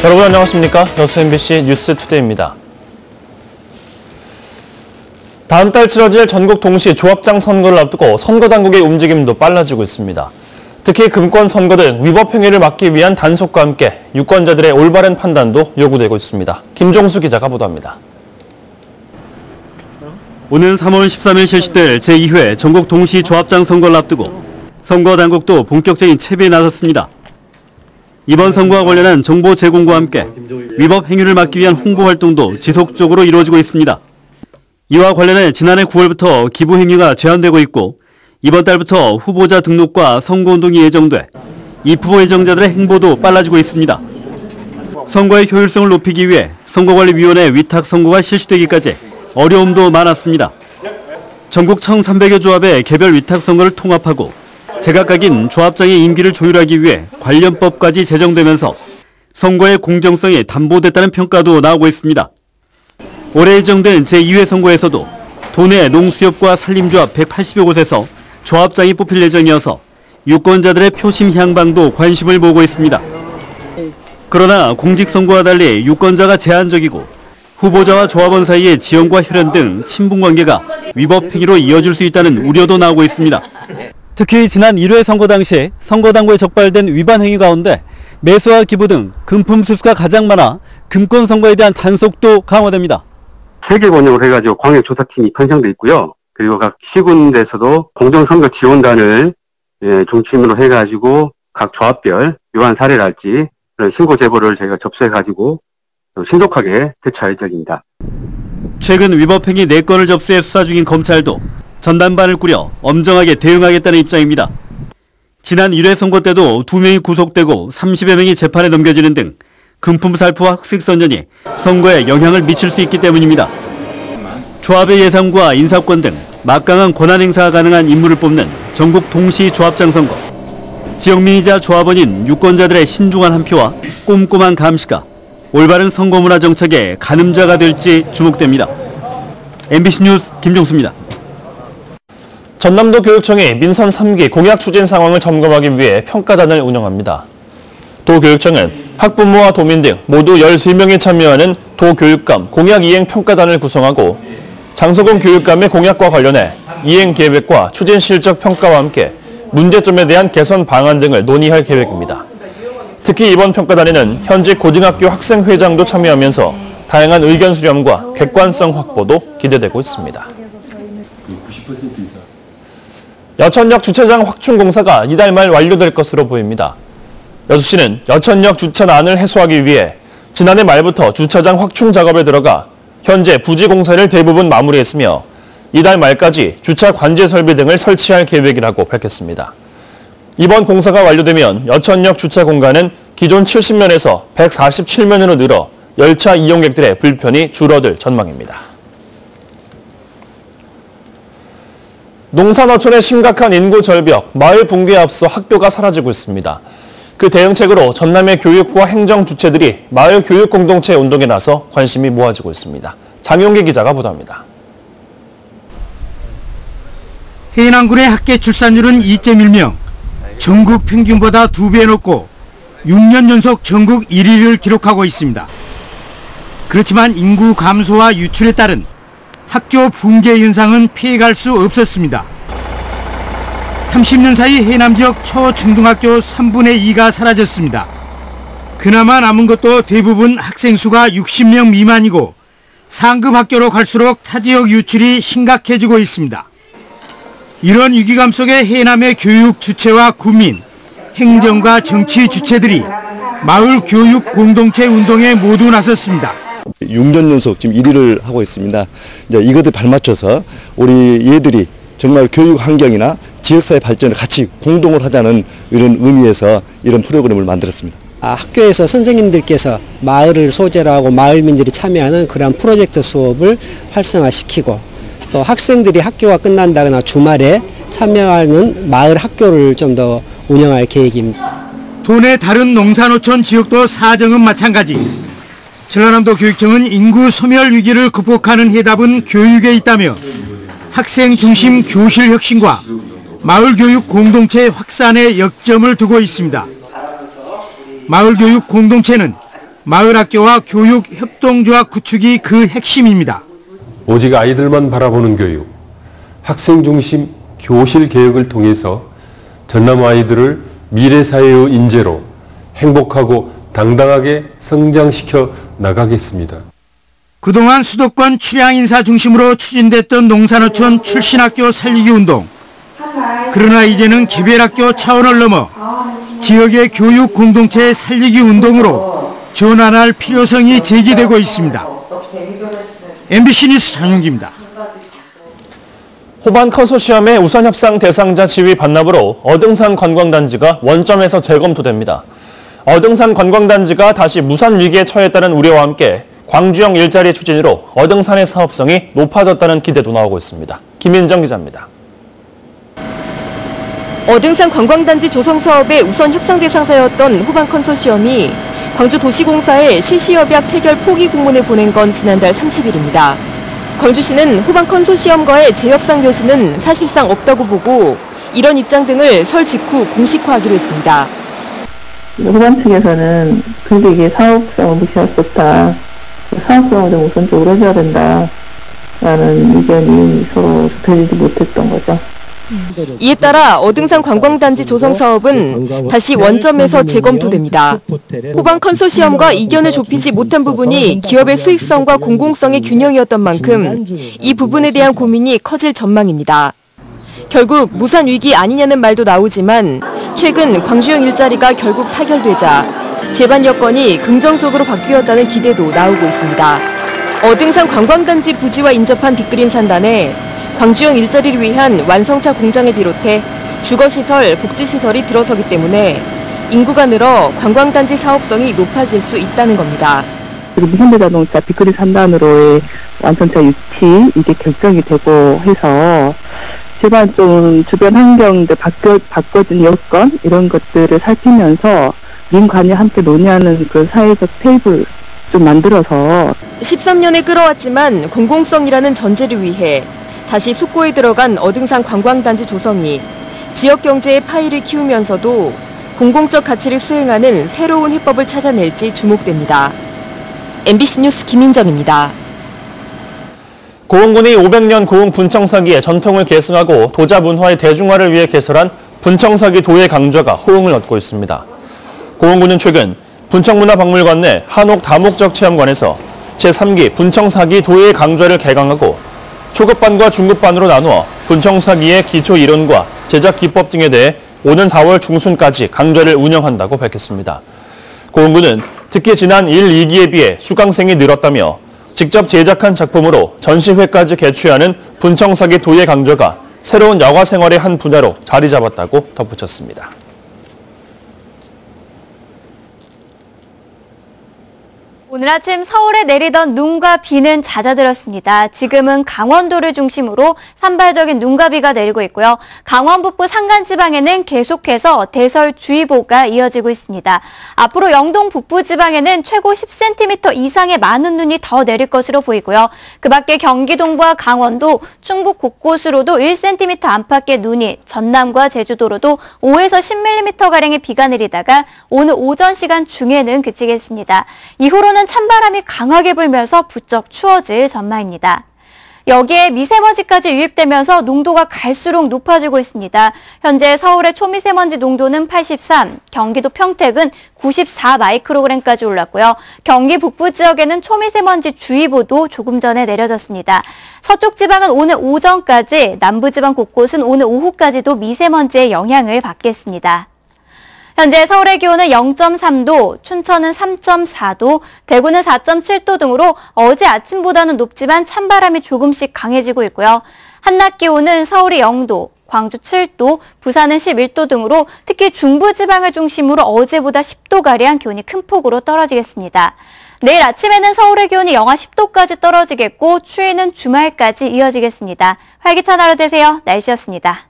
여러분 안녕하십니까? 여수 MBC 뉴스투데이입니다. 다음 달 치러질 전국 동시 조합장 선거를 앞두고 선거당국의 움직임도 빨라지고 있습니다. 특히 금권 선거 등 위법 행위를 막기 위한 단속과 함께 유권자들의 올바른 판단도 요구되고 있습니다. 김종수 기자가 보도합니다. 오는 3월 13일 실시될 제2회 전국 동시 조합장 선거를 앞두고 선거당국도 본격적인 채비에 나섰습니다. 이번 선거와 관련한 정보 제공과 함께 위법 행위를 막기 위한 홍보 활동도 지속적으로 이루어지고 있습니다. 이와 관련해 지난해 9월부터 기부 행위가 제한되고 있고 이번 달부터 후보자 등록과 선거운동이 예정돼 입후보 예정자들의 행보도 빨라지고 있습니다. 선거의 효율성을 높이기 위해 선거관리위원회 위탁 선거가 실시되기까지 어려움도 많았습니다. 전국 1,300여 조합의 개별 위탁 선거를 통합하고 제각각인 조합장의 임기를 조율하기 위해 관련법까지 제정되면서 선거의 공정성이 담보됐다는 평가도 나오고 있습니다. 올해 예정된 제2회 선거에서도 도내 농수협과 산림조합 180여 곳에서 조합장이 뽑힐 예정이어서 유권자들의 표심 향방도 관심을 모으고 있습니다. 그러나 공직선거와 달리 유권자가 제한적이고 후보자와 조합원 사이의 지연과 혈연 등 친분관계가 위법 행위로 이어질 수 있다는 우려도 나오고 있습니다. 특히 지난 1회 선거 당시 선거당국에 적발된 위반 행위 가운데 매수와 기부 등 금품 수수가 가장 많아 금권 선거에 대한 단속도 강화됩니다. 세계 번영을 해가지고 광역조사팀이 편성돼 있고요. 그리고 각 시군에서도 공정선거 지원단을 중심으로 해가지고 각 조합별 위반 사례랄지 그런 신고 제보를 저희가 접수해가지고 신속하게 대처할 예정입니다. 최근 위법 행위 4건을 접수해 수사 중인 검찰도 전담반을 꾸려 엄정하게 대응하겠다는 입장입니다. 지난 1회 선거 때도 2명이 구속되고 30여 명이 재판에 넘겨지는 등 금품 살포와 흑색 선전이 선거에 영향을 미칠 수 있기 때문입니다. 조합의 예산과 인사권 등 막강한 권한 행사가 가능한 인물을 뽑는 전국 동시 조합장 선거. 지역민이자 조합원인 유권자들의 신중한 한 표와 꼼꼼한 감시가 올바른 선거 문화 정착의 가늠자가 될지 주목됩니다. MBC 뉴스 김종수입니다. 전남도 교육청이 민선 3기 공약 추진 상황을 점검하기 위해 평가단을 운영합니다. 도교육청은 학부모와 도민 등 모두 13명이 참여하는 도교육감 공약 이행 평가단을 구성하고 장소금 교육감의 공약과 관련해 이행 계획과 추진 실적 평가와 함께 문제점에 대한 개선 방안 등을 논의할 계획입니다. 특히 이번 평가단에는 현직 고등학교 학생회장도 참여하면서 다양한 의견 수렴과 객관성 확보도 기대되고 있습니다. 여천역 주차장 확충 공사가 이달 말 완료될 것으로 보입니다. 여수시는 여천역 주차난을 해소하기 위해 지난해 말부터 주차장 확충 작업에 들어가 현재 부지 공사를 대부분 마무리했으며 이달 말까지 주차 관제 설비 등을 설치할 계획이라고 밝혔습니다. 이번 공사가 완료되면 여천역 주차 공간은 기존 70면에서 147면으로 늘어 열차 이용객들의 불편이 줄어들 전망입니다. 농산어촌의 심각한 인구 절벽, 마을 붕괴에 앞서 학교가 사라지고 있습니다. 그 대응책으로 전남의 교육과 행정 주체들이 마을 교육 공동체 운동에 나서 관심이 모아지고 있습니다. 장용기 기자가 보도합니다. 해남군의 학계 출산율은 2.1명, 전국 평균보다 2배 높고 6년 연속 전국 1위를 기록하고 있습니다. 그렇지만 인구 감소와 유출에 따른 학교 붕괴 현상은 피해갈 수 없었습니다. 30년 사이 해남 지역 초중등학교 3분의 2가 사라졌습니다. 그나마 남은 것도 대부분 학생 수가 60명 미만이고 상급 학교로 갈수록 타 지역 유출이 심각해지고 있습니다. 이런 위기감 속에 해남의 교육 주체와 국민, 행정과 정치 주체들이 마을 교육 공동체 운동에 모두 나섰습니다. 6년 연속 지금 1위를 하고 있습니다. 이제 이것에 발맞춰서 우리 얘들이 정말 교육 환경이나 지역사회 발전을 같이 공동을 하자는 이런 의미에서 이런 프로그램을 만들었습니다. 학교에서 선생님들께서 마을을 소재로 하고 마을민들이 참여하는 그런 프로젝트 수업을 활성화시키고 또 학생들이 학교가 끝난다거나 주말에 참여하는 마을 학교를 좀 더 운영할 계획입니다. 도내 다른 농산어촌 지역도 사정은 마찬가지. 전라남도 교육청은 인구 소멸 위기를 극복하는 해답은 교육에 있다며 학생 중심 교실 혁신과 마을 교육 공동체 확산에 역점을 두고 있습니다. 마을 교육 공동체는 마을학교와 교육협동조합 구축이 그 핵심입니다. 오직 아이들만 바라보는 교육, 학생 중심 교실 개혁을 통해서 전남 아이들을 미래 사회의 인재로 행복하고 당당하게 성장시켜 나가겠습니다. 그동안 수도권 출향인사 중심으로 추진됐던 농산어촌 출신학교 살리기 운동. 그러나 이제는 개별학교 차원을 넘어 지역의 교육 공동체 살리기 운동으로 전환할 필요성이 제기되고 있습니다. MBC 뉴스 장윤기입니다. 호반 컨소시엄의 우선협상 대상자 지위 반납으로 어등산 관광단지가 원점에서 재검토됩니다. 어등산 관광단지가 다시 무산 위기에 처했다는 우려와 함께 광주형 일자리 추진으로 어등산의 사업성이 높아졌다는 기대도 나오고 있습니다. 김인정 기자입니다. 어등산 관광단지 조성 사업의 우선 협상 대상자였던 호반 컨소시엄이 광주도시공사에 실시협약 체결 포기 공문을 보낸 건 지난달 30일입니다. 광주시는 호반 컨소시엄과의 재협상 여지는 사실상 없다고 보고 이런 입장 등을 설 직후 공식화하기로 했습니다. 호반 측에서는 그게 이게 사업성을 무시할 수 없다. 사업성을 좀 우선적으로 해줘야 된다라는 의견이 서로 좁혀지지 못했던 거죠. 이에 따라 어등산 관광단지 조성 사업은 다시 원점에서 재검토됩니다. 호반 컨소시엄과 이견을 좁히지 못한 부분이 기업의 수익성과 공공성의 균형이었던 만큼 이 부분에 대한 고민이 커질 전망입니다. 결국 무산 위기 아니냐는 말도 나오지만 최근 광주형 일자리가 결국 타결되자 제반 여건이 긍정적으로 바뀌었다는 기대도 나오고 있습니다. 어등산 관광단지 부지와 인접한 빅그린 산단에 광주형 일자리를 위한 완성차 공장을 비롯해 주거시설, 복지시설이 들어서기 때문에 인구가 늘어 관광단지 사업성이 높아질 수 있다는 겁니다. 그리고 현대자동차 빅그린 산단으로의 완성차 유치 이게 결정이 되고 해서 제발 좀 주변 환경들 바꿔진 여건 이런 것들을 살피면서 민관이 함께 논의하는 그 사회적 테이블 좀 만들어서 13년에 끌어왔지만 공공성이라는 전제를 위해 다시 숙고에 들어간 어등산 관광단지 조성이 지역 경제의 파이를 키우면서도 공공적 가치를 수행하는 새로운 해법을 찾아낼지 주목됩니다. MBC 뉴스 김인정입니다. 고흥군이 500년 고흥 분청사기의 전통을 계승하고 도자 문화의 대중화를 위해 개설한 분청사기 도예 강좌가 호응을 얻고 있습니다. 고흥군은 최근 분청문화박물관 내 한옥 다목적 체험관에서 제3기 분청사기 도예 강좌를 개강하고 초급반과 중급반으로 나누어 분청사기의 기초 이론과 제작 기법 등에 대해 오는 4월 중순까지 강좌를 운영한다고 밝혔습니다. 고흥군은 특히 지난 1, 2기에 비해 수강생이 늘었다며 직접 제작한 작품으로 전시회까지 개최하는 분청사기 도예 강좌가 새로운 여가 생활의 한 분야로 자리 잡았다고 덧붙였습니다. 오늘 아침 서울에 내리던 눈과 비는 잦아들었습니다. 지금은 강원도를 중심으로 산발적인 눈과 비가 내리고 있고요. 강원 북부 산간지방에는 계속해서 대설주의보가 이어지고 있습니다. 앞으로 영동 북부지방에는 최고 10cm 이상의 많은 눈이 더 내릴 것으로 보이고요. 그 밖에 경기 동부와 강원도, 충북 곳곳으로도 1cm 안팎의 눈이, 전남과 제주도로도 5에서 10mm가량의 비가 내리다가 오늘 오전 시간 중에는 그치겠습니다. 이후로는 찬바람이 강하게 불면서 부쩍 추워질 전망입니다. 여기에 미세먼지까지 유입되면서 농도가 갈수록 높아지고 있습니다. 현재 서울의 초미세먼지 농도는 83, 경기도 평택은 94 마이크로그램까지 올랐고요. 경기 북부 지역에는 초미세먼지 주의보도 조금 전에 내려졌습니다. 서쪽 지방은 오늘 오전까지, 남부 지방 곳곳은 오늘 오후까지도 미세먼지의 영향을 받겠습니다. 현재 서울의 기온은 0.3도, 춘천은 3.4도, 대구는 4.7도 등으로 어제 아침보다는 높지만 찬바람이 조금씩 강해지고 있고요. 한낮 기온은 서울이 0도, 광주 7도, 부산은 11도 등으로 특히 중부지방을 중심으로 어제보다 10도가량 기온이 큰 폭으로 떨어지겠습니다. 내일 아침에는 서울의 기온이 영하 10도까지 떨어지겠고 추위는 주말까지 이어지겠습니다. 활기찬 하루 되세요. 날씨였습니다.